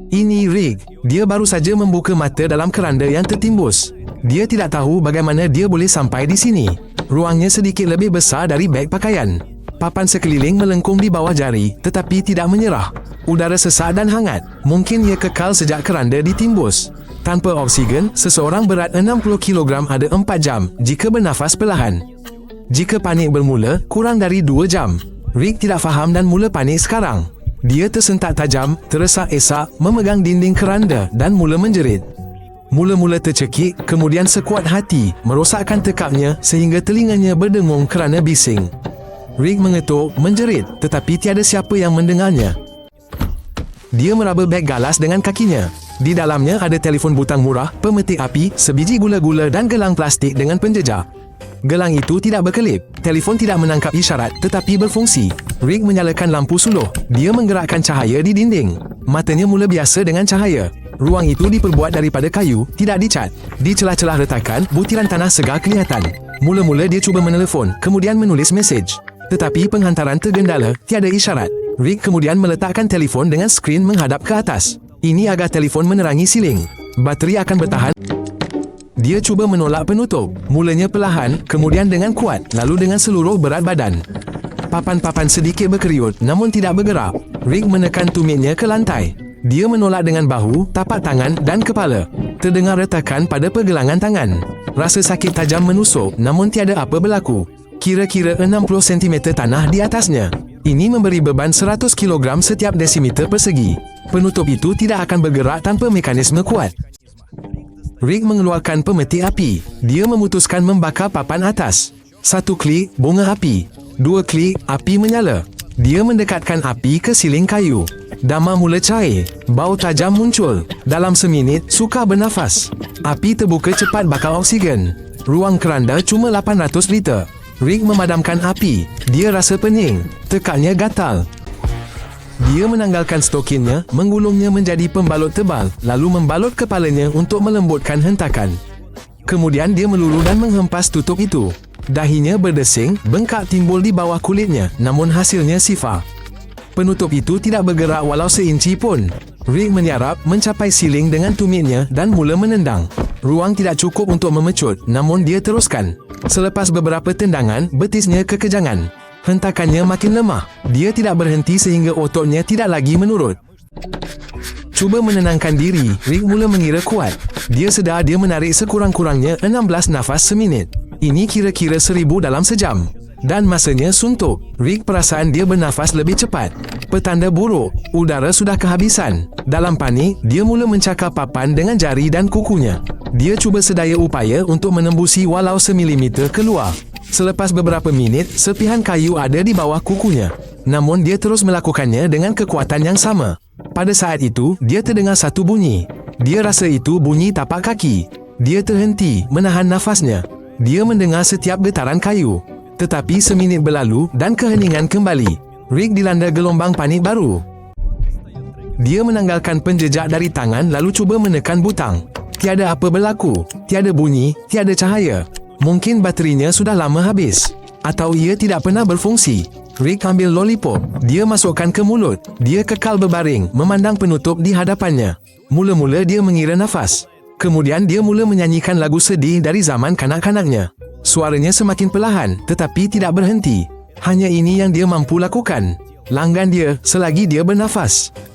Ini Rick. Dia baru saja membuka mata dalam keranda yang tertimbus. Dia tidak tahu bagaimana dia boleh sampai di sini. Ruangnya sedikit lebih besar dari beg pakaian. Papan sekeliling melengkung di bawah jari tetapi tidak menyerah. Udara sesak dan hangat. Mungkin ia kekal sejak keranda ditimbus. Tanpa oksigen, seseorang berat 60 kg ada 4 jam jika bernafas perlahan. Jika panik bermula, kurang dari 2 jam. Rick tidak faham dan mula panik sekarang. Dia tersentak tajam, teresak-esak, memegang dinding keranda dan mula menjerit. Mula-mula tercekik, kemudian sekuat hati, merosakkan tekapnya sehingga telinganya berdengung kerana bising. Rick mengetuk, menjerit, tetapi tiada siapa yang mendengarnya. Dia meraba beg galas dengan kakinya. Di dalamnya ada telefon butang murah, pemetik api, sebiji gula-gula dan gelang plastik dengan penjejak. Gelang itu tidak berkelip. Telefon tidak menangkap isyarat tetapi berfungsi. Rick menyalakan lampu suluh. Dia menggerakkan cahaya di dinding. Matanya mula biasa dengan cahaya. Ruang itu diperbuat daripada kayu, tidak dicat. Di celah-celah retakan, butiran tanah segar kelihatan. Mula-mula dia cuba menelefon, kemudian menulis mesej. Tetapi penghantaran tergendala, tiada isyarat. Rick kemudian meletakkan telefon dengan skrin menghadap ke atas. Ini agar telefon menerangi siling. Bateri akan bertahan. Dia cuba menolak penutup. Mulanya perlahan, kemudian dengan kuat, lalu dengan seluruh berat badan. Papan-papan sedikit berkeriut, namun tidak bergerak. Rick menekan tumitnya ke lantai. Dia menolak dengan bahu, tapak tangan dan kepala. Terdengar retakan pada pergelangan tangan. Rasa sakit tajam menusuk, namun tiada apa berlaku. Kira-kira 60 cm tanah di atasnya. Ini memberi beban 100 kg setiap desimeter persegi. Penutup itu tidak akan bergerak tanpa mekanisme kuat. Rick mengeluarkan pemetik api. Dia memutuskan membakar papan atas. 1 klik, bunga api. 2 klik, api menyala. Dia mendekatkan api ke siling kayu. Dama mula cair. Bau tajam muncul. Dalam seminit, sukar bernafas. Api terbuka cepat bakar oksigen. Ruang keranda cuma 800 liter. Rick memadamkan api. Dia rasa pening. Tekaknya gatal. Dia menanggalkan stokinnya, menggulungnya menjadi pembalut tebal, lalu membalut kepalanya untuk melembutkan hentakan. Kemudian dia melulu dan menghempas tutup itu. Dahinya berdesing, bengkak timbul di bawah kulitnya, namun hasilnya sifar. Penutup itu tidak bergerak walau seinci pun. Rick menyarap, mencapai siling dengan tumitnya dan mula menendang. Ruang tidak cukup untuk memecut, namun dia teruskan. Selepas beberapa tendangan, betisnya kekejangan. Hentakannya makin lemah. Dia tidak berhenti sehingga ototnya tidak lagi menurut. Cuba menenangkan diri, Rick mula mengira kuat. Dia sedar dia menarik sekurang-kurangnya 16 nafas seminit. Ini kira-kira 1000 dalam sejam. Dan masanya suntuk. Rick perasan dia bernafas lebih cepat. Petanda buruk. Udara sudah kehabisan. Dalam panik, dia mula mencakar papan dengan jari dan kukunya. Dia cuba sedaya upaya untuk menembusi walau semilimeter keluar. Selepas beberapa minit, serpihan kayu ada di bawah kukunya. Namun dia terus melakukannya dengan kekuatan yang sama. Pada saat itu, dia terdengar satu bunyi. Dia rasa itu bunyi tapak kaki. Dia terhenti, menahan nafasnya. Dia mendengar setiap getaran kayu. Tetapi seminit berlalu dan keheningan kembali. Rick dilanda gelombang panik baru. Dia menanggalkan penjejak dari tangan lalu cuba menekan butang. Tiada apa berlaku. Tiada bunyi, tiada cahaya. Mungkin baterinya sudah lama habis. Atau ia tidak pernah berfungsi. Rick ambil lollipop. Dia masukkan ke mulut. Dia kekal berbaring, memandang penutup di hadapannya. Mula-mula dia mengira nafas. Kemudian dia mula menyanyikan lagu sedih dari zaman kanak-kanaknya. Suaranya semakin perlahan, tetapi tidak berhenti. Hanya ini yang dia mampu lakukan. Langgan dia selagi dia bernafas.